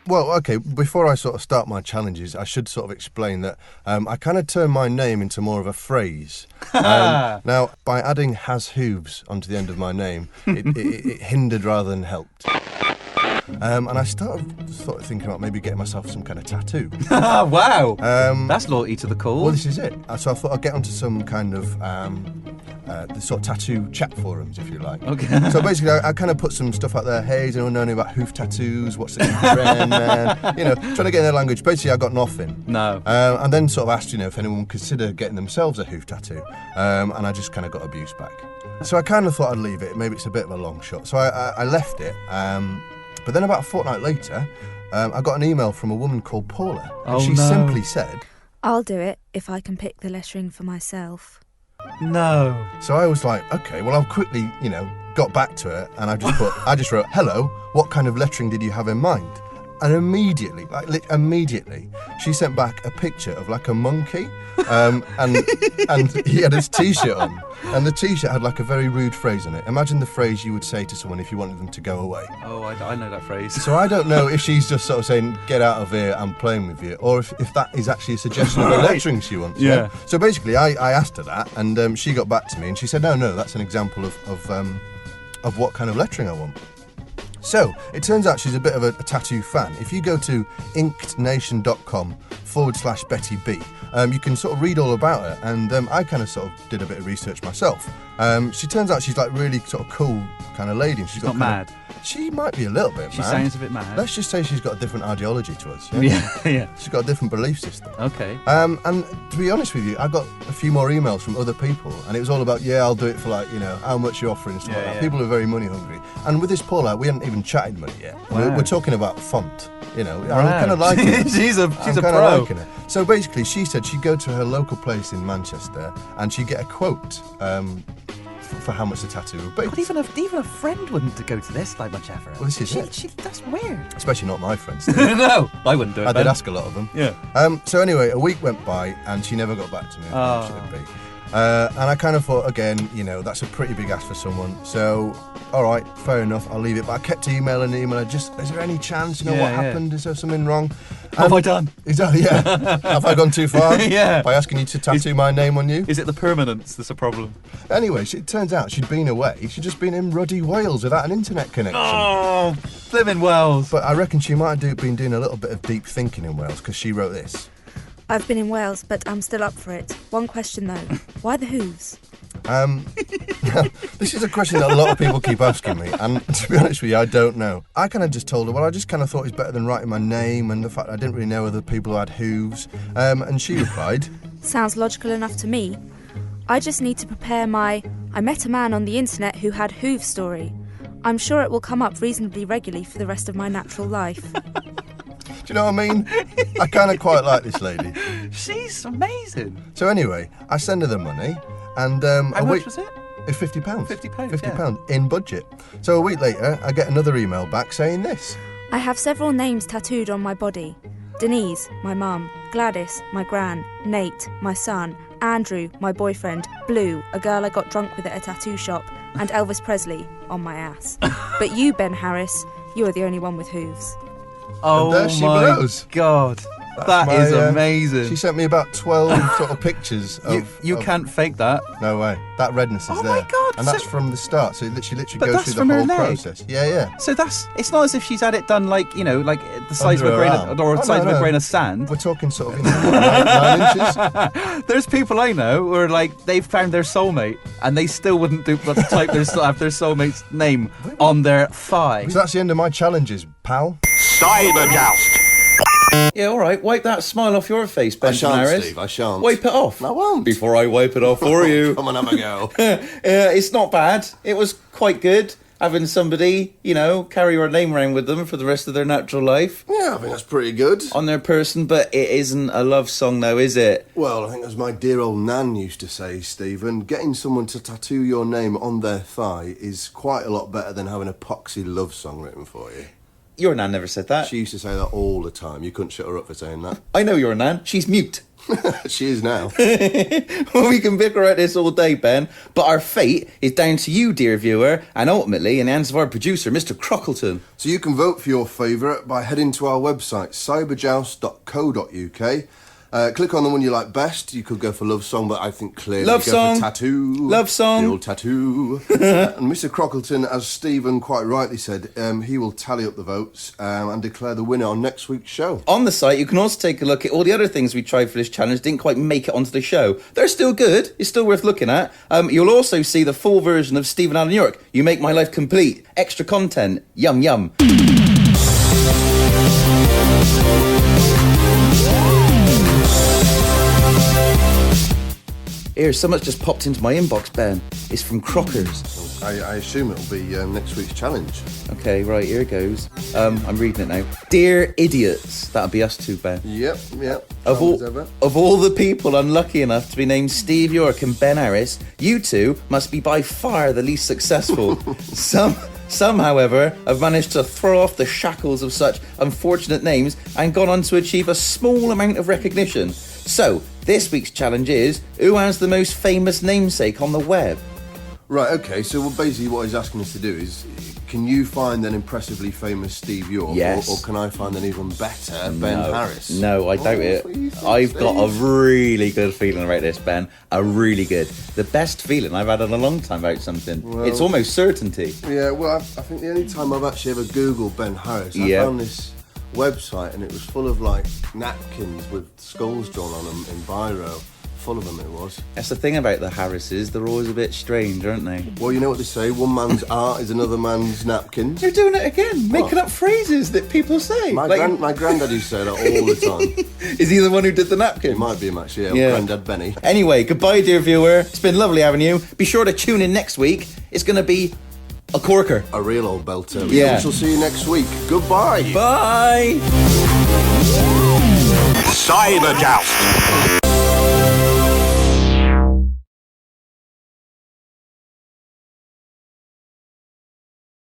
Well, okay, before I sort of start my challenges, I should sort of explain that I kind of turned my name into more of a phrase. Now, by adding has hooves onto the end of my name, it hindered rather than helped. And I started thinking about maybe getting myself some kind of tattoo. Wow! That's loyalty to the cause. Well, this is it. So I thought I'd get onto some kind of the sort of tattoo chat forums, if you like. Okay. So basically, I kind of put some stuff out there. Hey, does anyone know anything about hoof tattoos? What's the trend, man? Trying to get in their language. Basically, I got nothing. No. And then sort of asked, if anyone would consider getting themselves a hoof tattoo. And I just kind of got abuse back. So I kind of thought I'd leave it. Maybe it's a bit of a long shot. So I left it. But then about a fortnight later, I got an email from a woman called Paula. And she simply said, I'll do it if I can pick the lettering for myself. No. So I was like, okay, well, I'll quickly, got back to her and I just wrote, hello, what kind of lettering did you have in mind? And immediately, she sent back a picture of like a monkey, and he had his T-shirt on, and the T-shirt had like a very rude phrase on it. Imagine the phrase you would say to someone if you wanted them to go away. Oh, I know that phrase. So I don't know if she's just sort of saying, get out of here, I'm playing with you, or if that is actually a suggestion of the lettering she wants. Yeah. So basically, I asked her that, and she got back to me, and she said, no, that's an example of what kind of lettering I want. So, it turns out she's a bit of a tattoo fan. If you go to inkednation.com/Betty B, you can sort of read all about her, and I kind of sort of did a bit of research myself. She turns out she's like really sort of cool kind of lady. She's not mad. She might be a little bit mad. She sounds a bit mad. Let's just say she's got a different ideology to us. Yeah. She's got a different belief system. Okay. And to be honest with you, I got a few more emails from other people, and it was all about, I'll do it for how much you're offering and stuff like that. Yeah. People are very money hungry. And with this Paula, we hadn't even chatted money yet. Wow. We're talking about font. I'm Wow. kind of liking it. she's a pro. Liking it. So basically, she said she'd go to her local place in Manchester and she'd get a quote for how much the tattoo would be. But even a friend wouldn't go to this like much effort. Well, this is it. That's weird. Especially not my friends. No, I wouldn't do it. I did ask a lot of them. Yeah. So anyway, a week went by and she never got back to me. Unfortunately. And I kind of thought, again, that's a pretty big ask for someone. So, all right, fair enough, I'll leave it. But I kept emailing. Is there any chance? What happened? Is there something wrong? What have I done? Have I gone too far? Yeah. By asking you to tattoo my name on you? Is it the permanence that's a problem? Anyway, it turns out she'd been away. She'd just been in ruddy Wales without an internet connection. Oh, blimmin' Wales. But I reckon she might have been doing a little bit of deep thinking in Wales, because she wrote this. I've been in Wales, but I'm still up for it. One question though, why the hooves? This is a question that a lot of people keep asking me, and to be honest with you, I don't know. I kind of just told her, I just kind of thought it's better than writing my name, and the fact I didn't really know other people who had hooves. And she replied, Sounds logical enough to me. I just need to prepare my I met a man on the internet who had hooves story. I'm sure it will come up reasonably regularly for the rest of my natural life. Do you know what I mean? I kind of quite like this lady. She's amazing. So anyway, I send her the money, and how much was it? It's £50. £50 in budget. So a week later, I get another email back saying this. I have several names tattooed on my body. Denise, my mum. Gladys, my gran. Nate, my son. Andrew, my boyfriend. Blue, a girl I got drunk with at a tattoo shop. And Elvis Presley, on my ass. But you, Ben Harris, you are the only one with hooves. Oh, there she my blows. God. That is amazing. She sent me about 12 sort of pictures of... You can't fake that. No way. That redness is there. Oh, my God. And that's from the start, so she literally But goes that's through the from her whole leg. process. Yeah. So it's not as if she's had it done like the size of Under a grain her of, arm. or the size of a No. grain of sand. We're talking sort of 9 inches. There's people I know who are like, they've found their soulmate and they still wouldn't have their soulmate's name on their thigh. So that's the end of my challenges, pal. CyberJoust. Yeah, all right. Wipe that smile off your face, Ben I shan't, Harris. Steve, I shan't. Wipe it off. I won't. Before I wipe it off for you. Come on, have a go. It's not bad. It was quite good having somebody, carry your name around with them for the rest of their natural life Yeah, I think that's pretty good. on their person, but it isn't a love song though, is it? Well, I think as my dear old nan used to say, Stephen, getting someone to tattoo your name on their thigh is quite a lot better than having a poxy love song written for you. Your nan never said that. She used to say that all the time. You couldn't shut her up for saying that. I know your nan. She's mute. She is now. Well, we can bicker at this all day, Ben, but our fate is down to you, dear viewer, and ultimately in the hands of our producer, Mr. Crockleton. So you can vote for your favourite by heading to our website, cyberjoust.co.uk. Click on the one you like best. You could go for love song, but I think clearly Love go song. for tattoo. Love song. The old tattoo. And Mr. Crockleton, as Stephen quite rightly said, he will tally up the votes and declare the winner on next week's show. On the site, you can also take a look at all the other things we tried for this challenge didn't quite make it onto the show. They're still good. It's still worth looking at. You'll also see the full version of Stephen Allen Yorke. You make my life complete. Extra content. Yum, yum. Here, so much just popped into my inbox, Ben. It's from Crockers. I assume it'll be next week's challenge. Okay, right, here it goes. I'm reading it now. Dear idiots. That'll be us two, Ben. Yep. Of all the people unlucky enough to be named Steve Yorke and Ben Harris, you two must be by far the least successful. Some, however, have managed to throw off the shackles of such unfortunate names and gone on to achieve a small amount of recognition. So, this week's challenge is, who has the most famous namesake on the web? Right, okay, so basically what he's asking us to do is, can you find an impressively famous Steve Yorke? Yes. Or can I find an even better Ben Harris? No, I doubt it. I've got a really good feeling about this, Ben. A really good. The best feeling I've had in a long time about something. Well, it's almost certainty. Yeah, well, I think the only time I've actually ever Googled Ben Harris, I found this website and it was full of like napkins with skulls drawn on them in biro. Full of them it was. That's the thing about the Harrises, they're always a bit strange, aren't they? Well, you know what they say, one man's art is another man's napkins. They're doing it again, making up phrases that people say. My granddad used to say that all the time. Is he the one who did the napkin? It might be him actually, Yeah. Granddad Benny. Anyway, goodbye, dear viewer. It's been lovely having you. Be sure to tune in next week. It's going to be a corker. A real old belter. Yeah. We shall see you next week. Goodbye. Bye. CyberJoust.